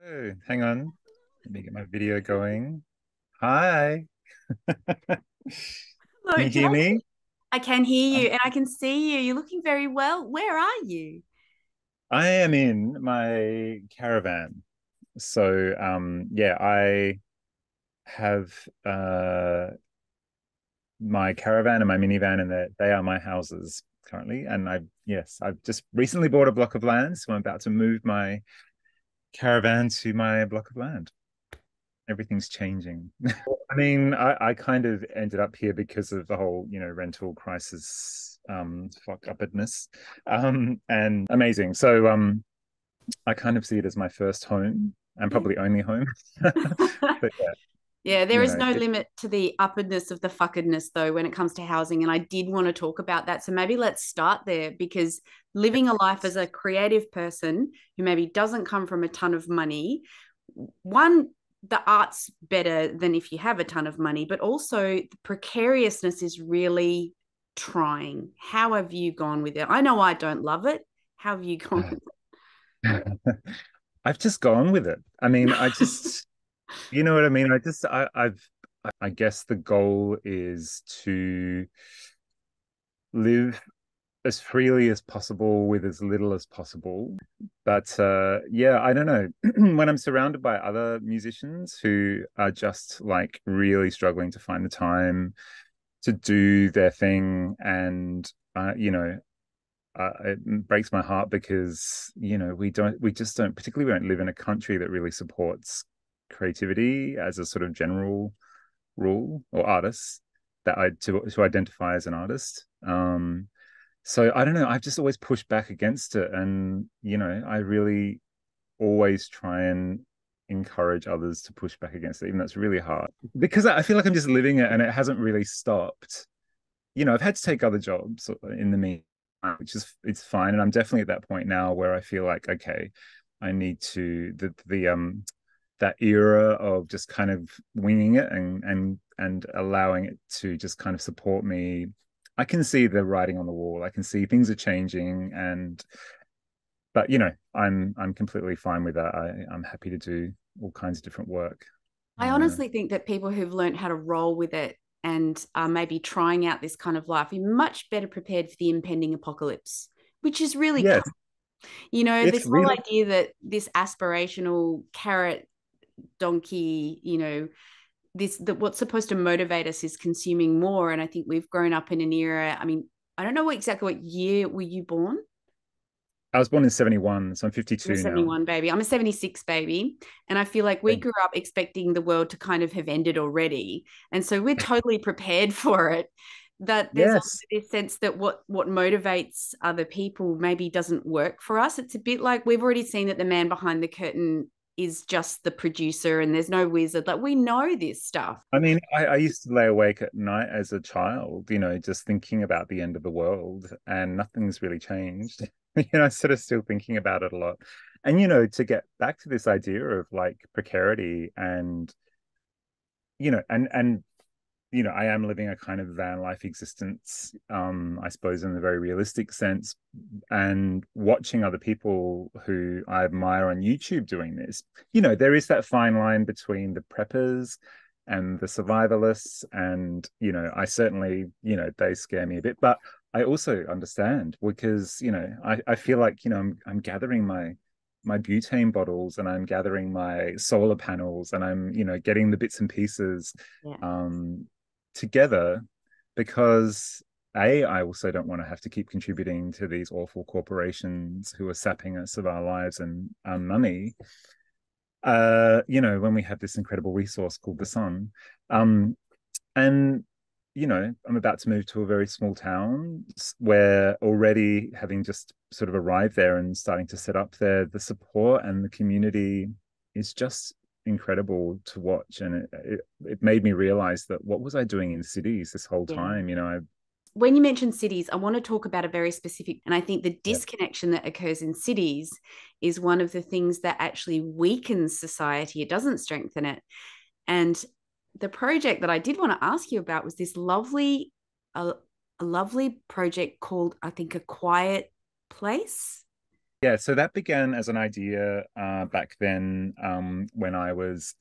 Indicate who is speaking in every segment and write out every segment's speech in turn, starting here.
Speaker 1: Oh, hang on. Let me get my video going. Hi.
Speaker 2: Hello,
Speaker 1: Can you hear
Speaker 2: Jason.
Speaker 1: me?
Speaker 2: I can hear you
Speaker 1: Um,
Speaker 2: and I can see you. You're looking very well. Where are you?
Speaker 1: I am in my caravan. So, yeah, I have my caravan and my minivan, and they are my houses currently. And I've just recently bought a block of land, so I'm about to move my caravan to my block of land. Everything's changing. I mean, I kind of ended up here because of the whole, rental crisis, fuck upness, and amazing. So, I kind of see it as my first home and
Speaker 2: Yeah.
Speaker 1: probably only home. But yeah,
Speaker 2: Yeah, there
Speaker 1: you
Speaker 2: is
Speaker 1: know,
Speaker 2: no
Speaker 1: it,
Speaker 2: limit to the upperness of the fuckedness, though, when it comes to housing. And I did want to talk about that. So maybe let's start there because living a life as a creative person who maybe doesn't come from a ton of money, one, the art's better than if you have a ton of money, but also the precariousness is really trying. How have you gone with it? I know I don't love it. How have you gone with
Speaker 1: I've just gone with it. I mean, you know what I mean? I guess the goal is to live as freely as possible with as little as possible. But yeah, I don't know. When I'm surrounded by other musicians who are just like really struggling to find the time to do their thing, and it breaks my heart because we just don't, particularly we don't live in a country that really supports creativity as a sort of general rule, or artists that I to identify as an artist. So I don't know. I've just always pushed back against it, and I really always try and encourage others to push back against it, even though it's really hard because I feel like I'm just living it, and it hasn't really stopped. I've had to take other jobs in the meantime, which is it's fine, and I'm definitely at that point now where I feel like okay, I need to the that era of just kind of winging it and allowing it to just kind of support me. I can see the writing on the wall. I can see things are changing, and but I'm completely fine with that. I'm happy to do all kinds of different work.
Speaker 2: I honestly think that people who've learned how to roll with it and are maybe trying out this kind of life are much better prepared for the impending apocalypse, which is really
Speaker 1: Yes,
Speaker 2: cool. You know,
Speaker 1: it's
Speaker 2: this whole
Speaker 1: really.
Speaker 2: idea that this aspirational carrot donkey, this that what's supposed to motivate us is consuming more. And I think we've grown up in an era. I mean, I don't know exactly what year were you born?
Speaker 1: I was born in 71, so I'm
Speaker 2: I'm a
Speaker 1: 52 now.
Speaker 2: 71 baby. I'm a 76 baby. And I feel like we grew up expecting the world to kind of have ended already. And so we're totally prepared for it. That there's also
Speaker 1: Yes.
Speaker 2: this sense that what motivates other people maybe doesn't work for us. It's a bit like we've already seen that the man behind the curtain is just the producer and there's no wizard. Like we know this stuff.
Speaker 1: I mean, I used to lay awake at night as a child, just thinking about the end of the world, and nothing's really changed. Sort of still thinking about it a lot. And, to get back to this idea of like precarity and, I am living a kind of van life existence, I suppose, in a very realistic sense, and watching other people who I admire on YouTube doing this. There is that fine line between the preppers and the survivalists, and I certainly, they scare me a bit, but I also understand because I feel like I'm gathering my butane bottles, and I'm gathering my solar panels, and I'm getting the bits and pieces
Speaker 2: Yeah.
Speaker 1: um together because I also don't want to have to keep contributing to these awful corporations who are sapping us of our lives and our money. When we have this incredible resource called the sun. And I'm about to move to a very small town where already having just sort of arrived there and starting to set up there, the support and the community is just incredible to watch. And it made me realize that what was I doing in cities this whole
Speaker 2: Yeah.
Speaker 1: time?
Speaker 2: When you mention cities, I want to talk about a very specific, and I think the
Speaker 1: Yeah.
Speaker 2: disconnection that occurs in cities is one of the things that actually weakens society. It doesn't strengthen it. And the project that I did want to ask you about was this a lovely project called, I think, A Quiet Place.
Speaker 1: Yeah, so that began as an idea back then when I was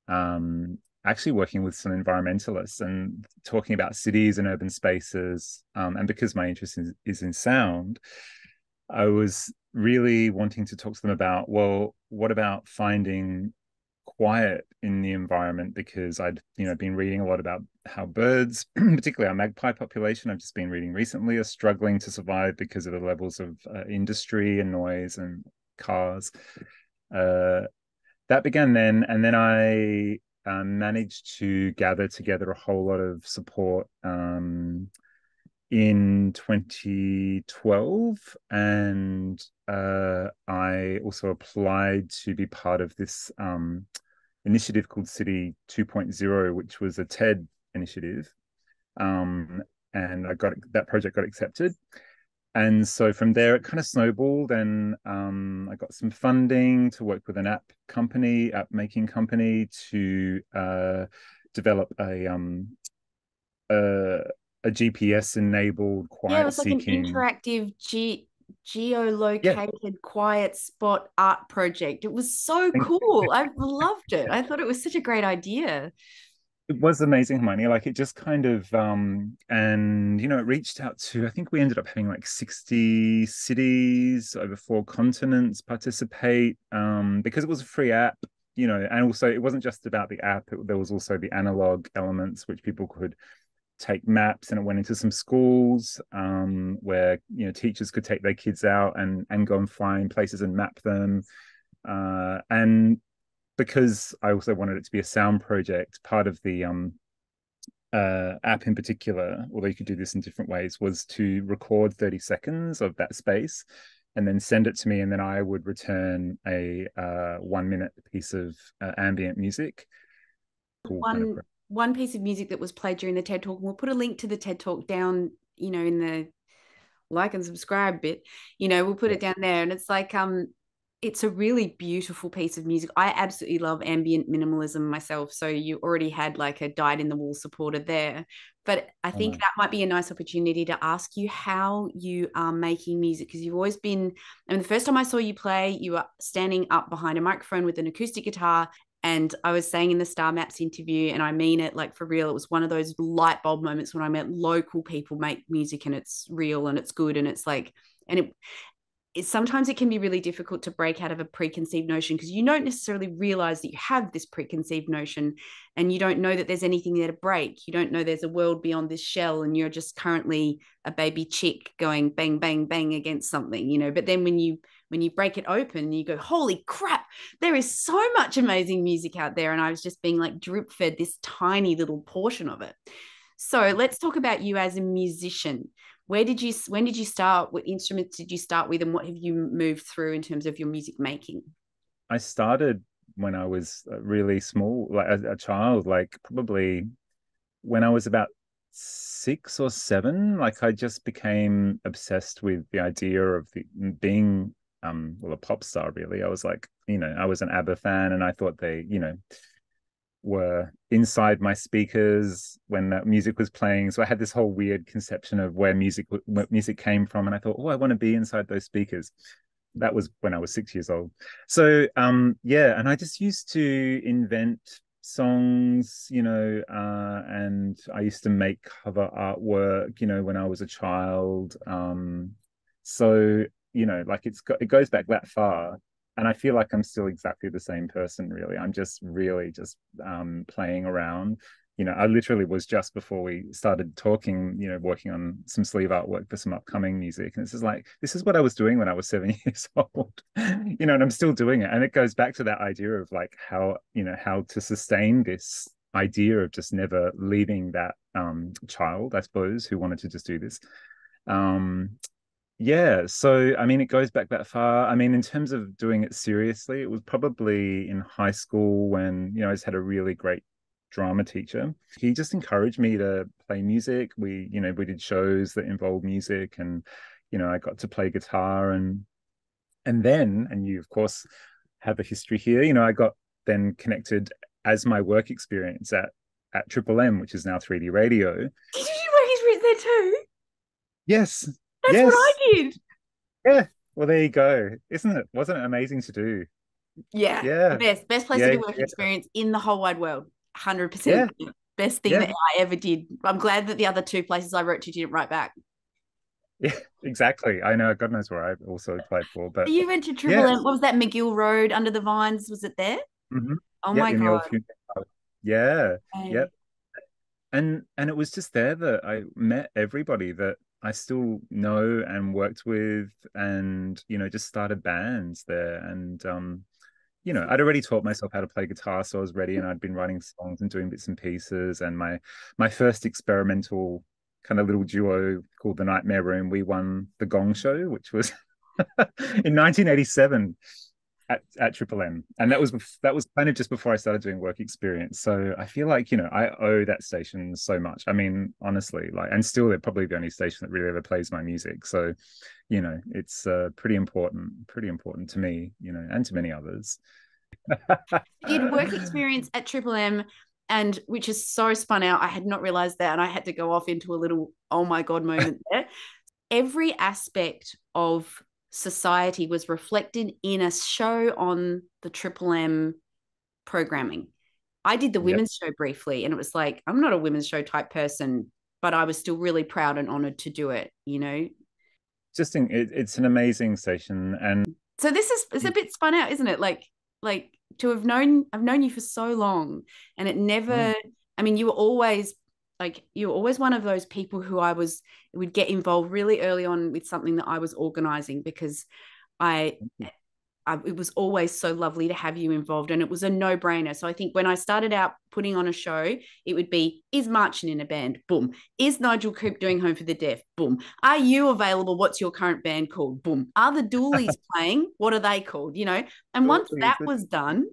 Speaker 1: um, actually working with some environmentalists and talking about cities and urban spaces. And because my interest is in sound, I was really wanting to talk to them about, well, what about finding quiet in the environment? Because I'd, been reading a lot about how birds, particularly our magpie population, I've just been reading recently, are struggling to survive because of the levels of industry and noise and cars. Uh, that began then, and then I managed to gather together a whole lot of support in 2012, and I also applied to be part of this initiative called City 2.0, which was a TED initiative. Um, and that project got accepted. And so from there, it kind of snowballed, and I got some funding to work with an app making company, to develop a, a GPS enabled
Speaker 2: Yeah, it
Speaker 1: quiet
Speaker 2: was like an
Speaker 1: seeking.
Speaker 2: interactive
Speaker 1: Yeah,
Speaker 2: geolocated quiet spot art project. It was so cool. I loved it. I thought it was such a great idea.
Speaker 1: it was amazing money. Like it just kind of and it reached out to, I think we ended up having like 60 cities over 4 continents participate, because it was a free app, and also it wasn't just about the app, there was also the analog elements which people could take maps, and it went into some schools where teachers could take their kids out and go and find places and map them, and because I also wanted it to be a sound project, part of the app in particular, although you could do this in different ways, was to record 30 seconds of that space and then send it to me, and then I would return a 1 minute piece of ambient music. Cool kind of.
Speaker 2: One piece of music that was played during the TED Talk, and we'll put a link to the TED Talk down, in the like and subscribe bit. We'll put
Speaker 1: Yeah.
Speaker 2: it down there, and it's a really beautiful piece of music. I absolutely love ambient minimalism myself. So you already had like a dyed in the wool supporter there. But I
Speaker 1: Oh,
Speaker 2: think
Speaker 1: no.
Speaker 2: that might be a nice opportunity to ask you how you are making music, because you've always been, I mean, the first time I saw you play, you were standing up behind a microphone with an acoustic guitar. And I was saying in the Star Maps interview, and I mean it like for real, it was one of those light bulb moments when I met local people make music and it's real and it's good. And it's like, and sometimes it can be really difficult to break out of a preconceived notion, because you don't necessarily realize that you have this preconceived notion, and you don't know that there's anything there to break. You don't know there's a world beyond this shell, and you're just currently a baby chick going bang bang bang against something. But then when you break it open, you go, holy crap, there is so much amazing music out there, and I was just being like drip fed this tiny little portion of it. So let's talk about you as a musician. When did you start? What instruments did you start with, and what have you moved through in terms of your music making?
Speaker 1: I started when I was really small, like a child, like probably when I was about 6 or 7. Like I just became obsessed with the idea of being well, a pop star. Really, I was like, I was an ABBA fan, and I thought they, were inside my speakers when that music was playing. So I had this whole weird conception of where music came from, and I thought, oh, I want to be inside those speakers. That was when I was 6 years old. So yeah, and I just used to invent songs, and I used to make cover artwork, when I was a child. So like it goes back that far, and I feel like I'm still exactly the same person, really. I'm just really just playing around. I literally was, just before we started talking, working on some sleeve artwork for some upcoming music. And this is what I was doing when I was 7 years old, and I'm still doing it. And it goes back to that idea of like how to sustain this idea of just never leaving that child, I suppose, who wanted to just do this. Um, yeah, so I mean, it goes back that far. I mean, in terms of doing it seriously, it was probably in high school when, I just had a really great drama teacher. He just encouraged me to play music. We did shows that involved music, and, I got to play guitar, and you of course have a history here. I got then connected as my work experience at Triple M, which is now 3D Radio.
Speaker 2: Did you do work experience there too?
Speaker 1: Yes,
Speaker 2: That's what I
Speaker 1: yes,
Speaker 2: did.
Speaker 1: yeah. Well, there you go. Isn't it? Wasn't it amazing to do?
Speaker 2: Yeah, the
Speaker 1: Yeah.
Speaker 2: best place to
Speaker 1: Yeah.
Speaker 2: do work
Speaker 1: Yeah.
Speaker 2: experience in the whole wide world.
Speaker 1: Yeah.
Speaker 2: 100%. Best thing that
Speaker 1: Yeah.
Speaker 2: I ever did. I'm glad that the other two places I wrote to didn't write back.
Speaker 1: Yeah. Exactly. I know. God knows where I also applied for,
Speaker 2: So
Speaker 1: but
Speaker 2: you went to Triple
Speaker 1: yeah.
Speaker 2: M. What was that? McGill Road under the vines. Was it there?
Speaker 1: Hmm.
Speaker 2: Oh
Speaker 1: Yeah.
Speaker 2: my
Speaker 1: In the old
Speaker 2: God.
Speaker 1: funeral. Yeah.
Speaker 2: Okay.
Speaker 1: Yep. And it was just there that I met everybody that I still know and worked with, and just started bands there. And I'd already taught myself how to play guitar, so I was ready, and I'd been writing songs and doing bits and pieces. And my first experimental kind of little duo called the Nightmare Room, we won the Gong Show, which was in 1987 at Triple M, and that was kind of just before I started doing work experience. So I feel like I owe that station so much. I mean, honestly, like, and still they're probably the only station that really ever plays my music. So it's pretty important to me, and to many others.
Speaker 2: You did work experience at Triple M, and which is so spun out. I had not realized that, and I had to go off into a little oh my God moment there. Every aspect of society was reflected in a show on the Triple M programming. I did the
Speaker 1: Yep.
Speaker 2: women's show briefly, and it was like, I'm not a women's show type person, but I was still really proud and honored to do it, you know?
Speaker 1: It's an amazing station, and
Speaker 2: So this is it's a bit spun out, isn't it? Like to have known I've known you for so long, and it
Speaker 1: mm,
Speaker 2: never, I mean, you were always one of those people who I was would get involved really early on with something that I was organizing because I it was always so lovely to have you involved, and it was a no-brainer. So I think when I started out putting on a show, it would be, is Marchin in a band? Boom. Is Nigel Coop doing Home for the Deaf? Boom. Are you available? What's your current band called? Boom. Are the Doolies playing? What are they called? And once that was done,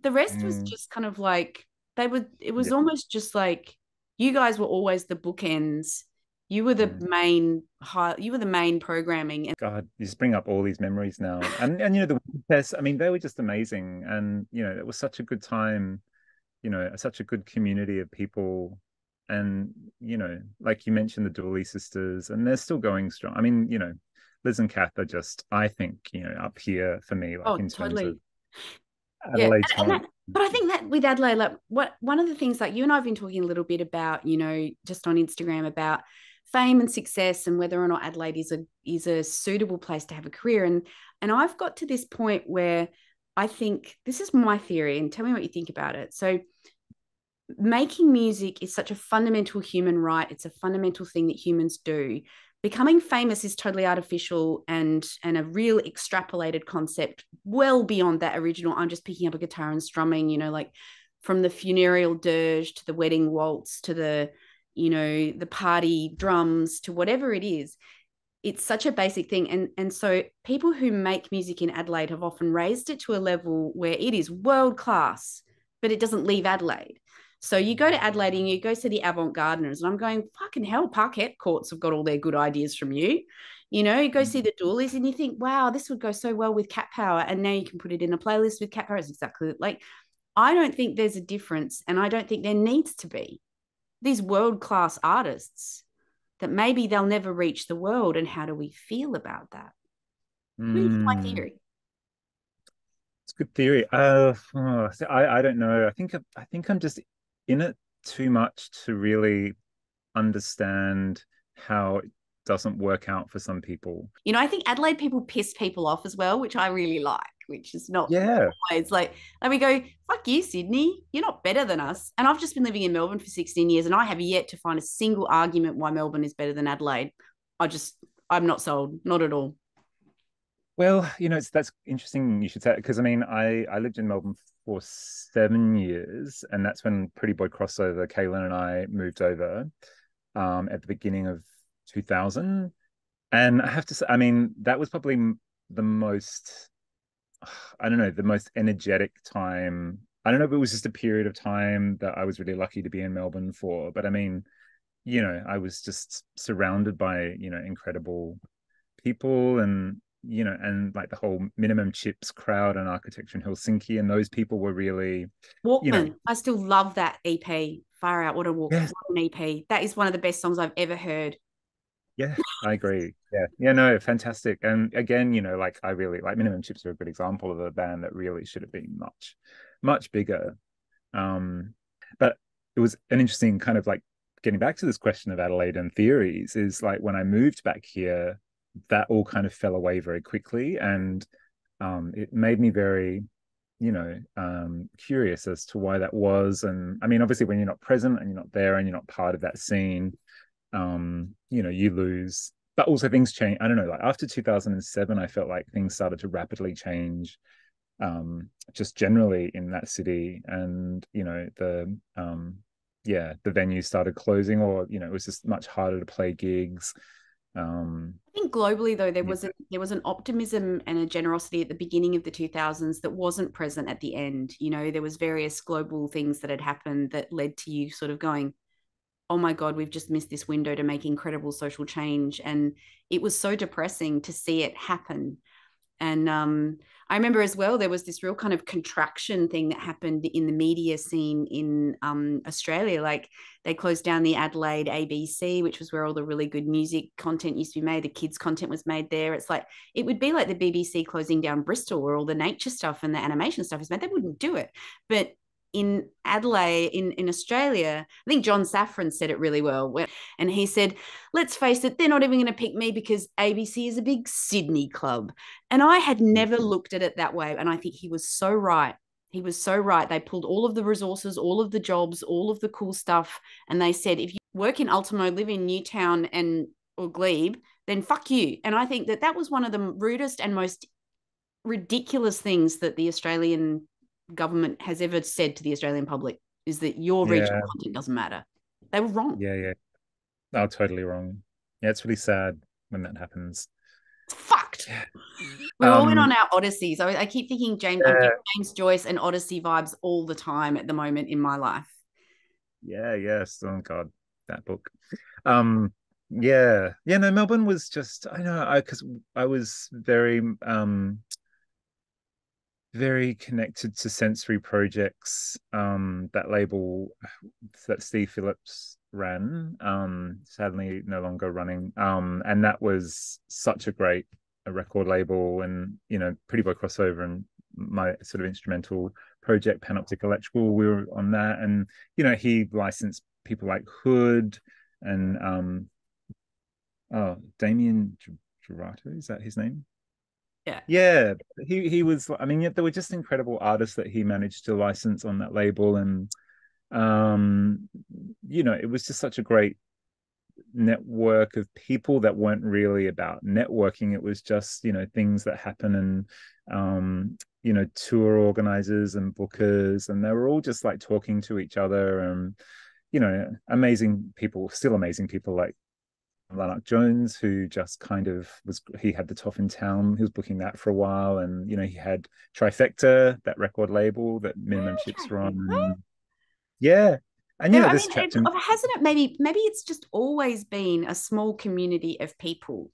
Speaker 2: the rest was
Speaker 1: mm,
Speaker 2: just kind of like it was
Speaker 1: yeah.
Speaker 2: almost just like you guys were always the bookends.
Speaker 1: Mm.
Speaker 2: You were the main programming. And
Speaker 1: God, you just bring up all these memories now. And the tests, I mean, they were just amazing. And it was such a good time, such a good community of people. And, like you mentioned, the Dooley sisters, and they're still going strong. I mean, Liz and Kath are just, I think, up here for me, like
Speaker 2: oh,
Speaker 1: in terms of
Speaker 2: totally. Yeah,
Speaker 1: Adelaide
Speaker 2: and
Speaker 1: talent.
Speaker 2: but I think that with Adelaide, like one of the things like you and I've been talking a little bit about, just on Instagram about fame and success and whether or not Adelaide is a suitable place to have a career. And I've got to this point where I think this is my theory, and tell me what you think about it. So making music is such a fundamental human right. It's a fundamental thing that humans do. Becoming famous is totally artificial and a real extrapolated concept well beyond that original. I'm just picking up a guitar and strumming, like from the funereal dirge to the wedding waltz to the party drums to whatever it is. It's such a basic thing. And so people who make music in Adelaide have often raised it to a level where it is world class, but it doesn't leave Adelaide. So you go to Adelaide and you go see the Avant Gardeners, and I'm going, fucking hell, Parquet Courts have got all their good ideas from you. You go see the Doolies and you think, wow, this would go so well with Cat Power. And now you can put it in a playlist with Cat Power. It's exactly like, I don't think there's a difference, and I don't think there needs to be. These world class artists that maybe they'll never reach the world. And how do we feel about that? Here's my
Speaker 1: Mm,
Speaker 2: theory.
Speaker 1: it's a good theory. So I don't know. I think I'm just in it too much to really understand how it doesn't work out for some people.
Speaker 2: I think Adelaide people piss people off as well, which I really like, which is not
Speaker 1: Yeah.
Speaker 2: always like we go, fuck you, Sydney. You're not better than us. And I've just been living in Melbourne for 16 years and I have yet to find a single argument why Melbourne is better than Adelaide. I'm not sold, not at all.
Speaker 1: Well, that's interesting you should say it, because I mean, I lived in Melbourne for 7 years, and that's when Pretty Boy Crossover, Kaylin and I moved over at the beginning of 2000. And I have to say, I mean, that was probably the most, I don't know, the most energetic time. I don't know if it was just a period of time that I was really lucky to be in Melbourne for, but I mean, I was just surrounded by, incredible people, and like the whole minimum chips crowd and architecture in Helsinki. And those people were really, you know,
Speaker 2: Walkman. I still love that EP. Far out. What a walk.
Speaker 1: yes,
Speaker 2: What an EP. That is one of the best songs I've ever heard.
Speaker 1: Yeah, I agree. Yeah, no, fantastic. And again, like I really like Minimum Chips are a good example of a band that really should have been much, much bigger. Um, but it was an interesting kind of like getting back to this question of Adelaide and theories is like when I moved back here, that all kind of fell away very quickly. And it made me very, curious as to why that was. And I mean, obviously, when you're not present and you're not there and you're not part of that scene, you lose. But also things change. I don't know, like after 2007, I felt like things started to rapidly change just generally in that city. And, the venues started closing or, it was just much harder to play gigs. Um,
Speaker 2: I think globally though
Speaker 1: yeah,
Speaker 2: there was an optimism and a generosity at the beginning of the 2000s that wasn't present at the end. You know, there was various global things that had happened that led to you sort of going, oh my God, we've just missed this window to make incredible social change. And it was so depressing to see it happen. And I remember as well, there was this real kind of contraction thing that happened in the media scene in Australia. Like they closed down the Adelaide ABC, which was where all the really good music content used to be made. The kids' content was made there. It's like, it would be like the BBC closing down Bristol where all the nature stuff and the animation stuff is made. They wouldn't do it. But in Adelaide, in Australia, I think John Safran said it really well. And he said, let's face it, they're not even going to pick me because ABC is a big Sydney club. And I had never looked at it that way. And I think he was so right. He was so right. They pulled all of the resources, all of the jobs, all of the cool stuff. And they said, if you work in Ultimo, live in Newtown and or Glebe, then fuck you. And I think that that was one of the rudest and most ridiculous things that the Australian government has ever said to the Australian public is that your regional
Speaker 1: yeah,
Speaker 2: content doesn't matter. They were wrong.
Speaker 1: yeah. Oh, totally wrong. Yeah, it's really sad when that happens.
Speaker 2: It's fucked.
Speaker 1: Yeah.
Speaker 2: We're all in on
Speaker 1: Um,
Speaker 2: our Odysseys. I keep thinking I'm getting
Speaker 1: yeah,
Speaker 2: James Joyce and Odyssey vibes all the time at the moment in my life.
Speaker 1: yes. Oh God, that book. Um, yeah. No, Melbourne was just I know I because I was very connected to sensory projects. That label that Steve Phillips ran, sadly no longer running. And that was such a great record label, and Pretty Boy Crossover and my sort of instrumental project Panoptic Electrical. We were on that, and he licensed people like Hood and Damien Gerato, is that his name?
Speaker 2: Yeah.
Speaker 1: Yeah, he was. I mean, yet there were just incredible artists that he managed to license on that label, and um, it was just such a great network of people that weren't really about networking. It was just things that happen, and tour organizers and bookers, and they were all just like talking to each other, and amazing people, still amazing people like Lanark Jones, who just kind of he had the Toff in Town, he was booking that for a while. And, he had Trifecta, that record label that Minimum Chips were on. And yeah. And,
Speaker 2: There, I
Speaker 1: this
Speaker 2: mean,
Speaker 1: chap
Speaker 2: it's,
Speaker 1: to me,
Speaker 2: hasn't it? Maybe it's just always been a small community of people.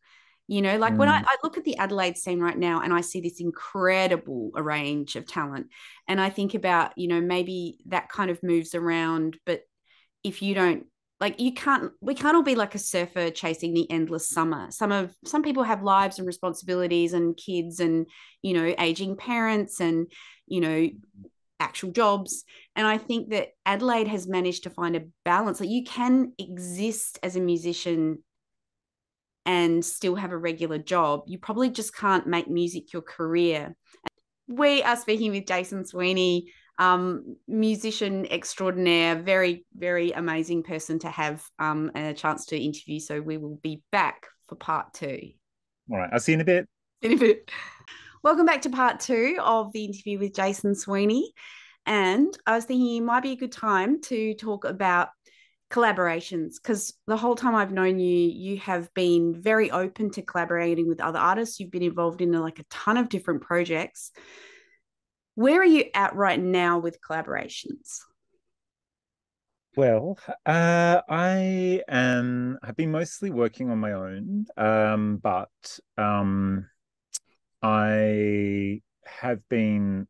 Speaker 2: You know, like when
Speaker 1: mm,
Speaker 2: I look at the Adelaide scene right now and I see this incredible range of talent, and I think about, maybe that kind of moves around, but if you don't like we can't all be like a surfer chasing the endless summer. Some people have lives and responsibilities and kids and aging parents and actual jobs. And I think that Adelaide has managed to find a balance. Like you can exist as a musician and still have a regular job. You probably just can't make music your career. We are speaking with Jason Sweeney, musician extraordinaire, very, very amazing person to have a chance to interview. So we will be back for part two.
Speaker 1: all right, I'll see you in a bit.
Speaker 2: In a bit. Welcome back to part two of the interview with Jason Sweeney. And I was thinking it might be a good time to talk about collaborations because the whole time I've known you, you have been very open to collaborating with other artists. You've been involved in like a ton of different projects. Where are you at right now with collaborations?
Speaker 1: Well, have been mostly working on my own, but I have been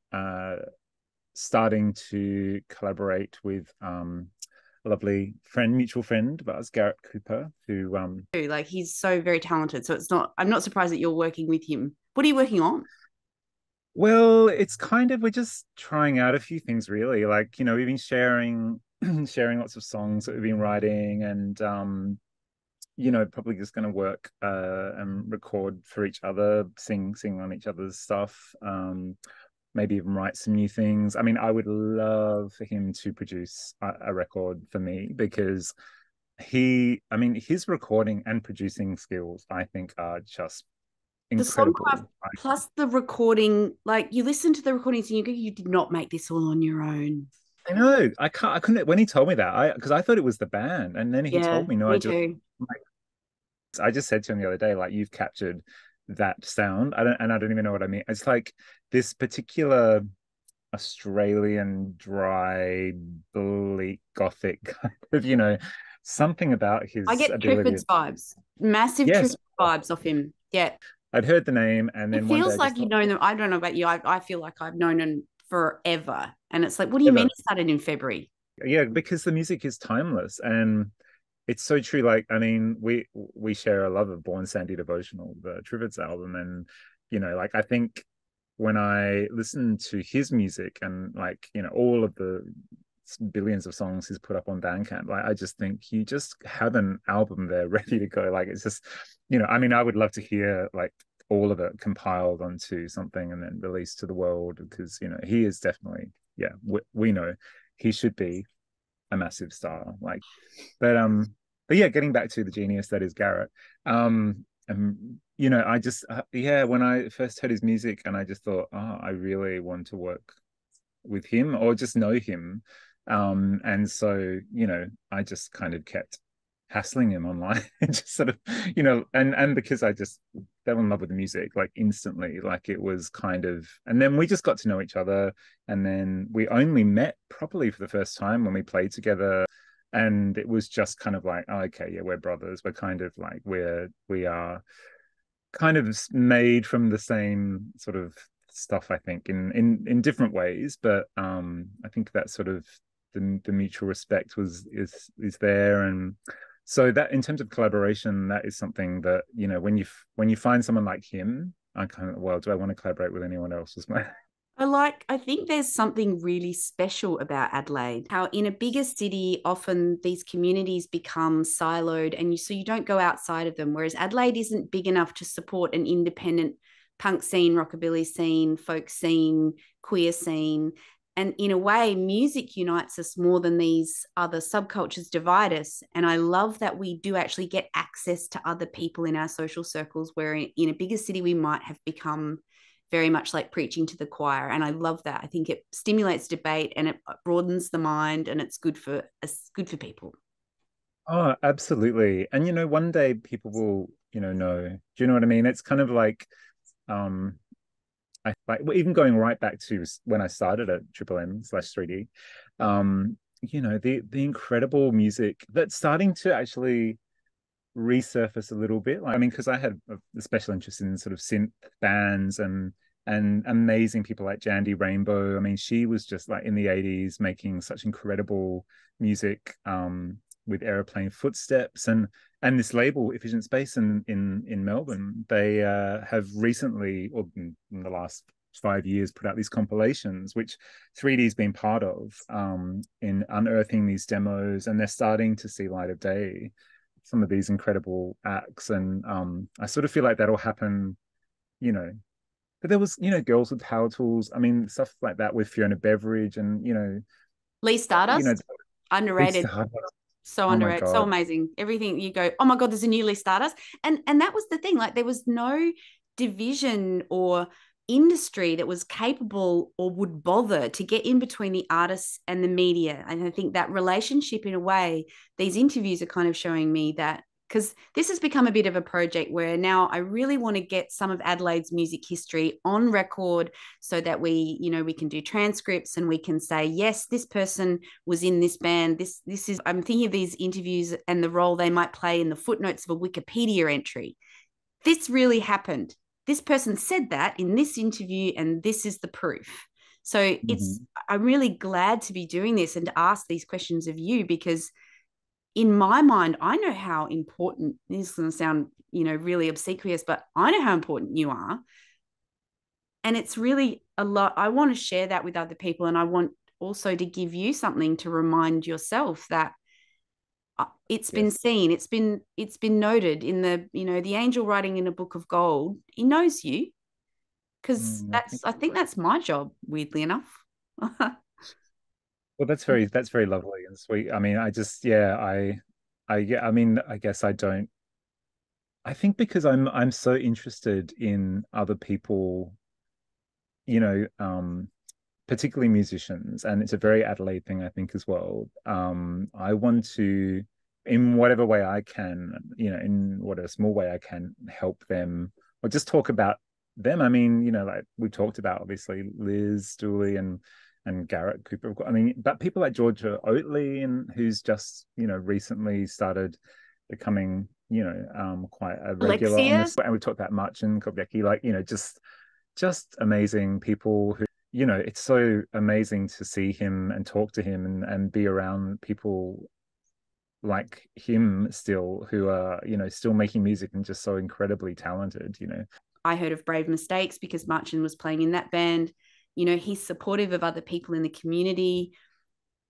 Speaker 1: starting to collaborate with a lovely friend, mutual friend of ours, Garrett Cooper, who
Speaker 2: Like he's so very talented. So I'm not surprised that you're working with him. What are you working on?
Speaker 1: well, it's kind of we're just trying out a few things really. Like, we've been sharing sharing lots of songs that we've been writing and probably just going to work and record for each other, sing on each other's stuff. Maybe even write some new things. I mean, I would love for him to produce a record for me because his recording and producing skills, I think, are just
Speaker 2: The songcraft
Speaker 1: incredible.
Speaker 2: plus the recording, like you listen to the recordings and you go, you did not make this all on your own.
Speaker 1: I know. I couldn't when he told me that. Because I thought it was the band, and then he
Speaker 2: Yeah,
Speaker 1: told me, no,
Speaker 2: me too.
Speaker 1: I just said to him the other day, like, you've captured that sound. I don't even know what I mean. It's like this particular Australian dry, bleak, gothic kind of, something about
Speaker 2: I
Speaker 1: his
Speaker 2: get
Speaker 1: ability.
Speaker 2: Triffids vibes, massive
Speaker 1: Yes,
Speaker 2: Triffids vibes off him. Yeah.
Speaker 1: I'd heard the name, and
Speaker 2: It
Speaker 1: then one day
Speaker 2: feels
Speaker 1: I
Speaker 2: like
Speaker 1: just
Speaker 2: you've
Speaker 1: thought,
Speaker 2: known them. I don't know about you. I feel like I've known them forever. And it's like, what do you mean
Speaker 1: ever.
Speaker 2: it started in February?
Speaker 1: Yeah, because the music is timeless, and it's so true. Like, I mean, we share a love of Born Sandy Devotional, the Triffids album, and like I think when I listen to his music and like all of the billions of songs he's put up on Bandcamp, like I just think you just have an album there ready to go. Like it's just, I mean, I would love to hear like all of it compiled onto something and then released to the world because he is definitely, yeah, we know he should be a massive star. Like, but yeah, getting back to the genius that is Garrett. And I just yeah, when I first heard his music, and I just thought, oh, I really want to work with him or just know him. And so I just kind of kept hassling him online and just sort of and because I just fell in love with the music like instantly, like it was kind of, and then we just got to know each other, and then we only met properly for the first time when we played together, and it was just kind of like, oh, okay, yeah, we're brothers, we're kind of like we are kind of made from the same sort of stuff, I think, in different ways, but I think that sort of the mutual respect is there. And so that in terms of collaboration, that is something that when you find someone like him, I kind of, well, do I want to collaborate with anyone else as my
Speaker 2: I think there's something really special about Adelaide. How in a bigger city, often these communities become siloed and so you don't go outside of them. Whereas Adelaide isn't big enough to support an independent punk scene, rockabilly scene, folk scene, queer scene. And in a way, music unites us more than these other subcultures divide us. And I love that we do actually get access to other people in our social circles, where in a bigger city, we might have become very much like preaching to the choir. And I love that. I think it stimulates debate and it broadens the mind, and it's good for people.
Speaker 1: Oh, absolutely. And one day people will know, do you know what I mean? It's kind of like um I like, well, even going right back to when I started at Triple M/3D, the incredible music that's starting to actually resurface a little bit. Like, I mean, because I had a special interest in sort of synth bands and amazing people like Jandy Rainbow. I mean, she was just like in the 80s making such incredible music with Aeroplane Footsteps, and this label Efficient Space in Melbourne. They have recently, or in the last 5 years, put out these compilations which 3D's been part of, in unearthing these demos, and they're starting to see light of day, some of these incredible acts. And I sort of feel like that'll happen, but there was Girls with Power Tools, I mean, stuff like that with Fiona Beveridge, and
Speaker 2: Lee
Speaker 1: you know
Speaker 2: Stardust, underrated.
Speaker 1: Stardust.
Speaker 2: So
Speaker 1: Oh my
Speaker 2: underrated, so
Speaker 1: god.
Speaker 2: amazing. Everything you go, oh my god, there's a new Lee Stardust, and that was the thing. Like there was no division or industry that was capable or would bother to get in between the artists and the media. And I think that relationship, in a way, these interviews are kind of showing me that, because this has become a bit of a project where now I really want to get some of Adelaide's music history on record, so that we can do transcripts and we can say, yes, this person was in this band. This is, I'm thinking of these interviews and the role they might play in the footnotes of a Wikipedia entry. This really happened. This person said that in this interview, and this is the proof. So
Speaker 1: Mm-hmm.
Speaker 2: I'm really glad to be doing this and to ask these questions of you, because in my mind, I know how important, this is going to sound, really obsequious, but I know how important you are. And it's really a lot. I want to share that with other people. And I want also to give you something to remind yourself that it's been
Speaker 1: Yes.
Speaker 2: seen, it's been noted in the angel writing in a book of gold. He knows you, because
Speaker 1: I think,
Speaker 2: I think that's my job, weirdly enough.
Speaker 1: well, that's very lovely and sweet. I mean, I just, yeah, yeah, I mean, I guess I don't, I think because I'm so interested in other people, you know, particularly musicians, and it's a very Adelaide thing, I think, as well. I want to, in whatever way I can, in whatever small way I can, help them or just talk about them. I mean, like we talked about, obviously, Liz Dooley and Garrett Cooper. I mean, but people like Georgia Oatley, and who's just, recently started becoming, quite a regular on
Speaker 2: Alexia.
Speaker 1: this. And we talked about March and Kobeki, like, just amazing people who, it's so amazing to see him and talk to him and be around people like him still, who are, still making music and just so incredibly talented.
Speaker 2: I heard of Brave Mistakes because Marchin was playing in that band. He's supportive of other people in the community,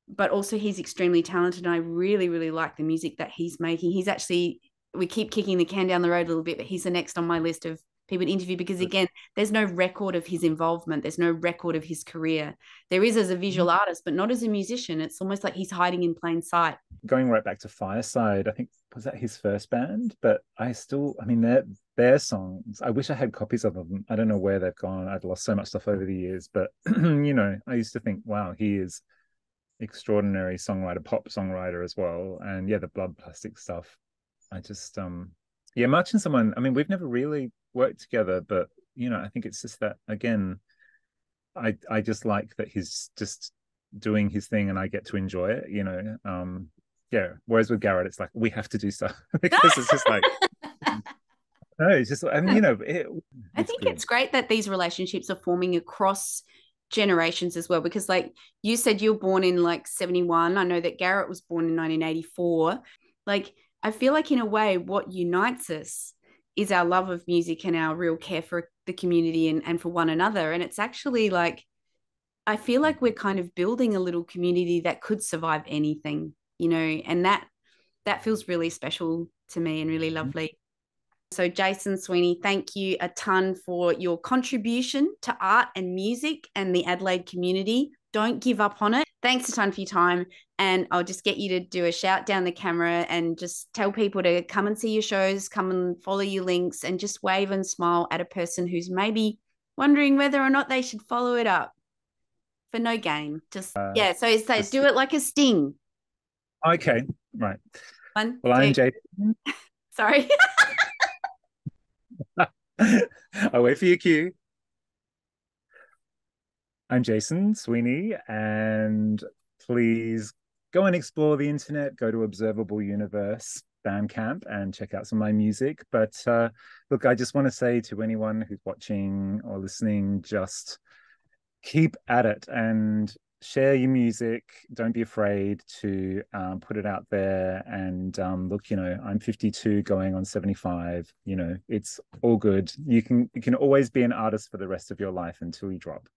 Speaker 2: but also he's extremely talented. And I really, really like the music that he's making. He's actually, we keep kicking the can down the road a little bit, but he's the next on my list of people to interview, because again, there's no record of his involvement. There's no record of his career. There is as a visual artist, but not as a musician. It's almost like he's hiding in plain sight.
Speaker 1: Going right back to Fireside, I think, was that his first band? But I mean, their songs, I wish I had copies of them. I don't know where they've gone. I've lost so much stuff over the years, but I used to think, wow, he is extraordinary songwriter, pop songwriter as well. And yeah, the Blood Plastic stuff. I just yeah, March and someone, I mean, we've never really worked together, but I think it's just that, again, I just like that he's just doing his thing and I get to enjoy it. Yeah. Whereas with Garrett, it's like we have to do stuff because it's just like no, it's just, and
Speaker 2: I
Speaker 1: it's
Speaker 2: think
Speaker 1: good.
Speaker 2: it's great that these relationships are forming across generations as well, because like you said, you're born in like 71. I know that Garrett was born in 1984. Like, I feel like in a way what unites us is our love of music and our real care for the community and for one another. And it's actually like, I feel like we're kind of building a little community that could survive anything, and that feels really special to me and really lovely. So, Jason Sweeney, thank you a ton for your contribution to art and music and the Adelaide community. Don't give up on it. Thanks a ton for your time. And I'll just get you to do a shout down the camera and just tell people to come and see your shows, come and follow your links, and just wave and smile at a person who's maybe wondering whether or not they should follow it up for no gain. Just, yeah. So
Speaker 1: Just
Speaker 2: do it like a sting.
Speaker 1: okay, right.
Speaker 2: One,
Speaker 1: Well,
Speaker 2: two.
Speaker 1: I'm Jason.
Speaker 2: Sorry.
Speaker 1: I'll wait for your cue. I'm Jason Sweeney, and please go and explore the internet. Go to Observable Universe Bandcamp and check out some of my music. But look, I just want to say to anyone who's watching or listening, just keep at it and share your music. Don't be afraid to put it out there. And look, I'm 52 going on 75. It's all good. You can always be an artist for the rest of your life until you drop.